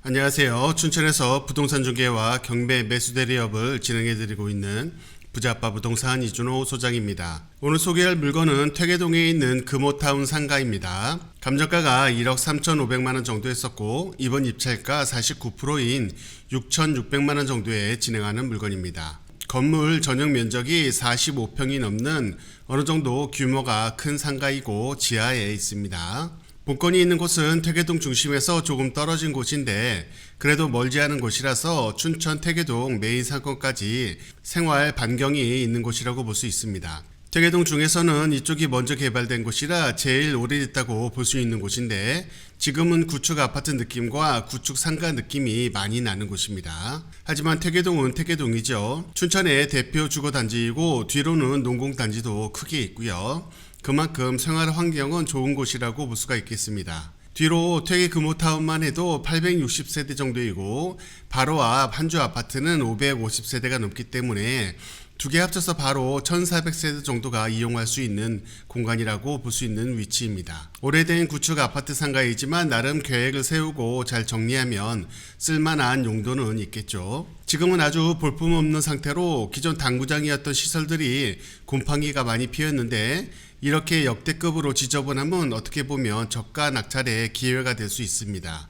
안녕하세요. 춘천에서 부동산 중개와 경매 매수 대리업을 진행해드리고 있는 부자아빠 부동산 이준호 소장입니다. 오늘 소개할 물건은 퇴계동에 있는 금호타운 상가입니다. 감정가가 1억 3,500만원 정도 했었고 이번 입찰가 49%인 6,600만원 정도에 진행하는 물건입니다. 건물 전용 면적이 45평이 넘는 어느 정도 규모가 큰 상가이고 지하에 있습니다. 본건이 있는 곳은 퇴계동 중심에서 조금 떨어진 곳인데 그래도 멀지 않은 곳이라서 춘천 퇴계동 메인 상권까지 생활 반경이 있는 곳이라고 볼 수 있습니다. 퇴계동 중에서는 이쪽이 먼저 개발된 곳이라 제일 오래됐다고 볼 수 있는 곳인데 지금은 구축 아파트 느낌과 구축 상가 느낌이 많이 나는 곳입니다. 하지만 퇴계동은 퇴계동이죠. 춘천의 대표 주거단지이고 뒤로는 농공단지도 크게 있고요. 그만큼 생활 환경은 좋은 곳이라고 볼 수가 있겠습니다. 뒤로 퇴계 금호타운만 해도 860세대 정도이고 바로 앞 한주 아파트는 550세대가 넘기 때문에 두 개 합쳐서 바로 1400세대 정도가 이용할 수 있는 공간이라고 볼 수 있는 위치입니다. 오래된 구축 아파트 상가이지만 나름 계획을 세우고 잘 정리하면 쓸만한 용도는 있겠죠. 지금은 아주 볼품없는 상태로 기존 당구장이었던 시설들이 곰팡이가 많이 피었는데 이렇게 역대급으로 지저분하면 어떻게 보면 저가 낙찰의 기회가 될 수 있습니다.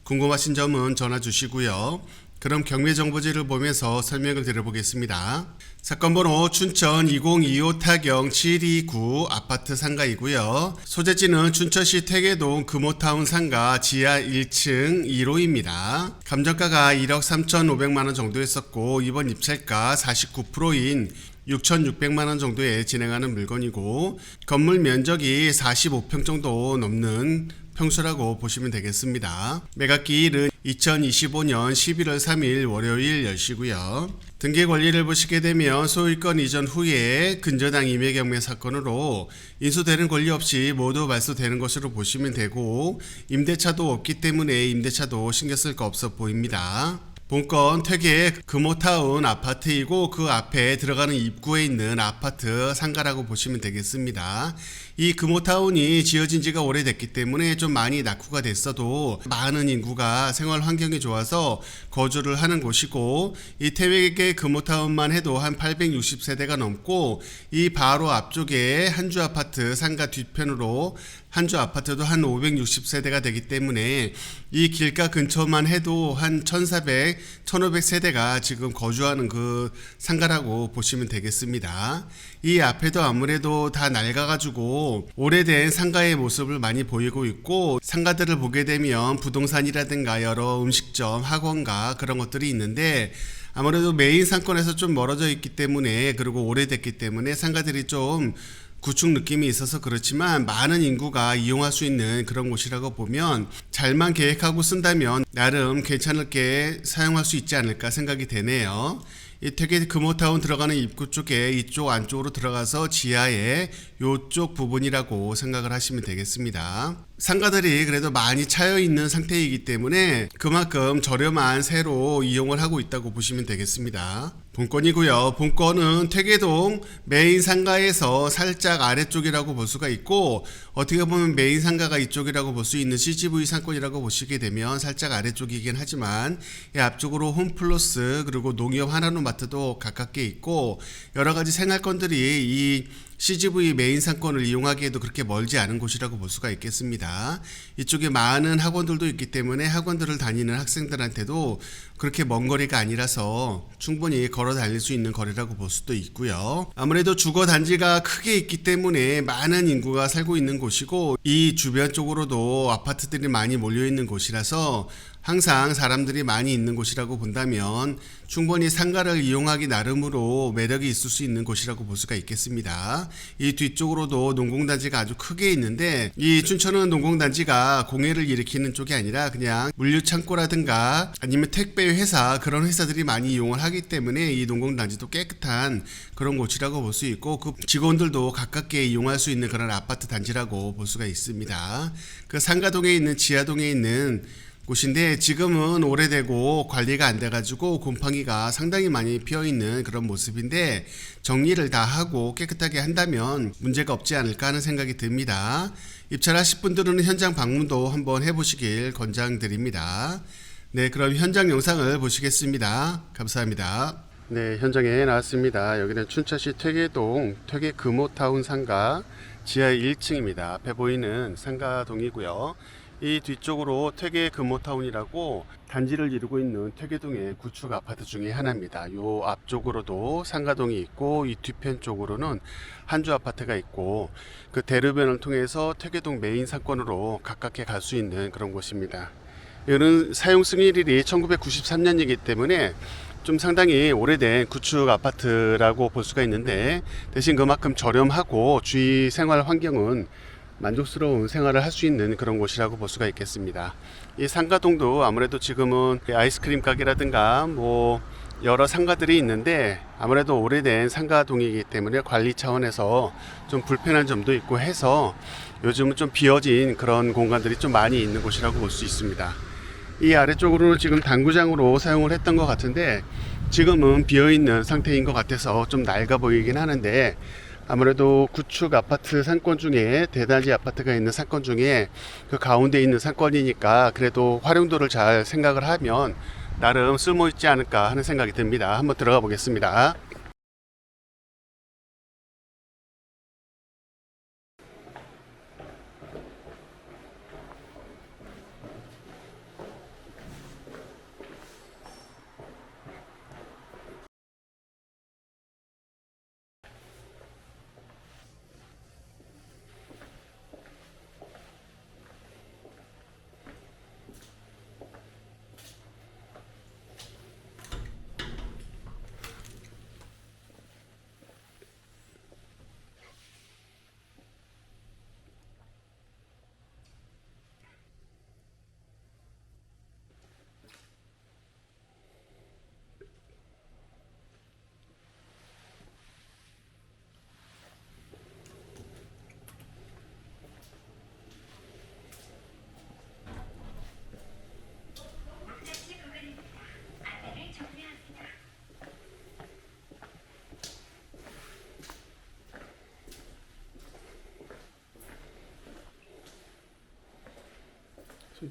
궁금하신 점은 전화 주시고요. 그럼 경매정보지를 보면서 설명을 드려보겠습니다. 사건번호 춘천 2025 타경 729 아파트 상가이고요. 소재지는 춘천시 퇴계동 금호타운 상가 지하 1층 1호입니다. 감정가가 1억 3,500만원 정도 했었고 이번 입찰가 49%인 6,600만원 정도에 진행하는 물건이고 건물 면적이 45평 정도 넘는 평수라고 보시면 되겠습니다. 매각기일은 2025년 11월 3일 월요일 10시고요. 등기 권리를 보시게 되면 소유권 이전 후에 근저당 임의 경매 사건으로 인수되는 권리 없이 모두 말소되는 것으로 보시면 되고 임대차도 없기 때문에 임대차도 신경 쓸 거 없어 보입니다. 본건 퇴계 금호타운 아파트이고 그 앞에 들어가는 입구에 있는 아파트 상가라고 보시면 되겠습니다. 이 금호타운이 지어진 지가 오래됐기 때문에 좀 많이 낙후가 됐어도 많은 인구가 생활 환경이 좋아서 거주를 하는 곳이고 이 퇴계 금호타운만 해도 한 860세대가 넘고 이 바로 앞쪽에 한주 아파트 상가 뒤편으로 한주 아파트도 한 560세대가 되기 때문에 이 길가 근처만 해도 한 1400, 1500세대가 지금 거주하는 그 상가라고 보시면 되겠습니다. 이 앞에도 아무래도 다 낡아가지고 오래된 상가의 모습을 많이 보이고 있고 상가들을 보게 되면 부동산이라든가 여러 음식점, 학원가 그런 것들이 있는데 아무래도 메인 상권에서 좀 멀어져 있기 때문에 그리고 오래됐기 때문에 상가들이 좀 구축 느낌이 있어서 그렇지만 많은 인구가 이용할 수 있는 그런 곳이라고 보면 잘만 계획하고 쓴다면 나름 괜찮게 사용할 수 있지 않을까 생각이 되네요. 이 퇴계 금호타운 들어가는 입구 쪽에 이쪽 안쪽으로 들어가서 지하에 이쪽 부분이라고 생각을 하시면 되겠습니다. 상가들이 그래도 많이 차여 있는 상태이기 때문에 그만큼 저렴한 세로 이용을 하고 있다고 보시면 되겠습니다. 본건이고요. 본건은 퇴계동 메인 상가에서 살짝 아래쪽이라고 볼 수가 있고 어떻게 보면 메인 상가가 이쪽이라고 볼 수 있는 CGV 상권이라고 보시게 되면 살짝 아래쪽이긴 하지만 이 앞쪽으로 홈플러스 그리고 농협 하나로마트도 가깝게 있고 여러가지 생활권들이 이 CGV 메인 상권을 이용하기에도 그렇게 멀지 않은 곳이라고 볼 수가 있겠습니다. 이쪽에 많은 학원들도 있기 때문에 학원들을 다니는 학생들한테도 그렇게 먼 거리가 아니라서 충분히 걸어 다닐 수 있는 거리라고 볼 수도 있고요. 아무래도 주거 단지가 크게 있기 때문에 많은 인구가 살고 있는 곳이고 이 주변 쪽으로도 아파트들이 많이 몰려 있는 곳이라서 항상 사람들이 많이 있는 곳이라고 본다면 충분히 상가를 이용하기 나름으로 매력이 있을 수 있는 곳이라고 볼 수가 있겠습니다. 이 뒤쪽으로도 농공단지가 아주 크게 있는데 이 춘천은 농공단지가 공해를 일으키는 쪽이 아니라 그냥 물류창고라든가 아니면 택배 회사 그런 회사들이 많이 이용을 하기 때문에 이 농공단지도 깨끗한 그런 곳이라고 볼 수 있고 그 직원들도 가깝게 이용할 수 있는 그런 아파트 단지라고 볼 수가 있습니다. 그 상가동에 있는 지하동에 있는 곳인데 지금은 오래되고 관리가 안 돼가지고 곰팡이가 상당히 많이 피어있는 그런 모습인데 정리를 다 하고 깨끗하게 한다면 문제가 없지 않을까 하는 생각이 듭니다. 입찰하실 분들은 현장 방문도 한번 해보시길 권장드립니다. 네, 그럼 현장 영상을 보시겠습니다. 감사합니다. 네, 현장에 나왔습니다. 여기는 춘천시 퇴계동 퇴계 금호타운 상가 지하 1층입니다. 앞에 보이는 상가동이고요. 이 뒤쪽으로 퇴계 금호타운이라고 단지를 이루고 있는 퇴계동의 구축 아파트 중에 하나입니다. 요 앞쪽으로도 상가동이 있고 이 뒤편 쪽으로는 한주 아파트가 있고 그 대로변을 통해서 퇴계동 메인 상권으로 가깝게 갈 수 있는 그런 곳입니다. 이거는 사용 승인일이 1993년이기 때문에 좀 상당히 오래된 구축 아파트라고 볼 수가 있는데, 대신 그만큼 저렴하고 주위 생활 환경은 만족스러운 생활을 할 수 있는 그런 곳이라고 볼 수가 있겠습니다. 이 상가동도 아무래도 지금은 아이스크림 가게라든가 뭐 여러 상가들이 있는데, 아무래도 오래된 상가동이기 때문에 관리 차원에서 좀 불편한 점도 있고 해서 요즘은 좀 비어진 그런 공간들이 좀 많이 있는 곳이라고 볼 수 있습니다. 이 아래쪽으로는 지금 당구장으로 사용을 했던 것 같은데 지금은 비어있는 상태인 것 같아서 좀 낡아 보이긴 하는데, 아무래도 구축 아파트 상권 중에 대단지 아파트가 있는 상권 중에 그 가운데 있는 상권이니까 그래도 활용도를 잘 생각을 하면 나름 쓸모있지 않을까 하는 생각이 듭니다. 한번 들어가 보겠습니다.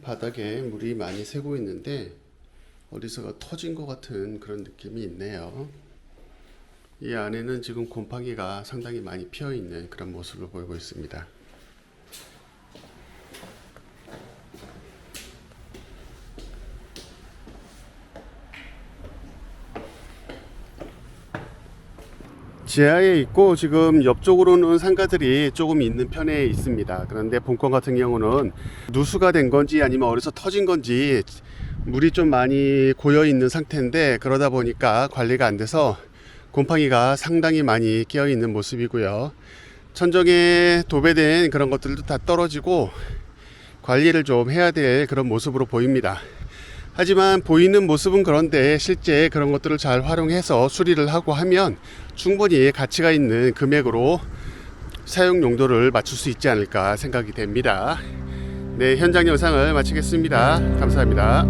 바닥에 물이 많이 새고 있는데 어디서가 터진 것 같은 그런 느낌이 있네요. 이 안에는 지금 곰팡이가 상당히 많이 피어 있는 그런 모습을 보이고 있습니다. 지하에 있고 지금 옆쪽으로는 상가들이 조금 있는 편에 있습니다. 그런데 본건 같은 경우는 누수가 된 건지 아니면 어디서 터진 건지 물이 좀 많이 고여 있는 상태인데, 그러다 보니까 관리가 안 돼서 곰팡이가 상당히 많이 끼어 있는 모습이고요. 천정에 도배된 그런 것들도 다 떨어지고 관리를 좀 해야 될 그런 모습으로 보입니다. 하지만 보이는 모습은 그런데 실제 그런 것들을 잘 활용해서 수리를 하고 하면 충분히 가치가 있는 금액으로 사용 용도를 맞출 수 있지 않을까 생각이 됩니다. 네, 현장 영상을 마치겠습니다. 감사합니다.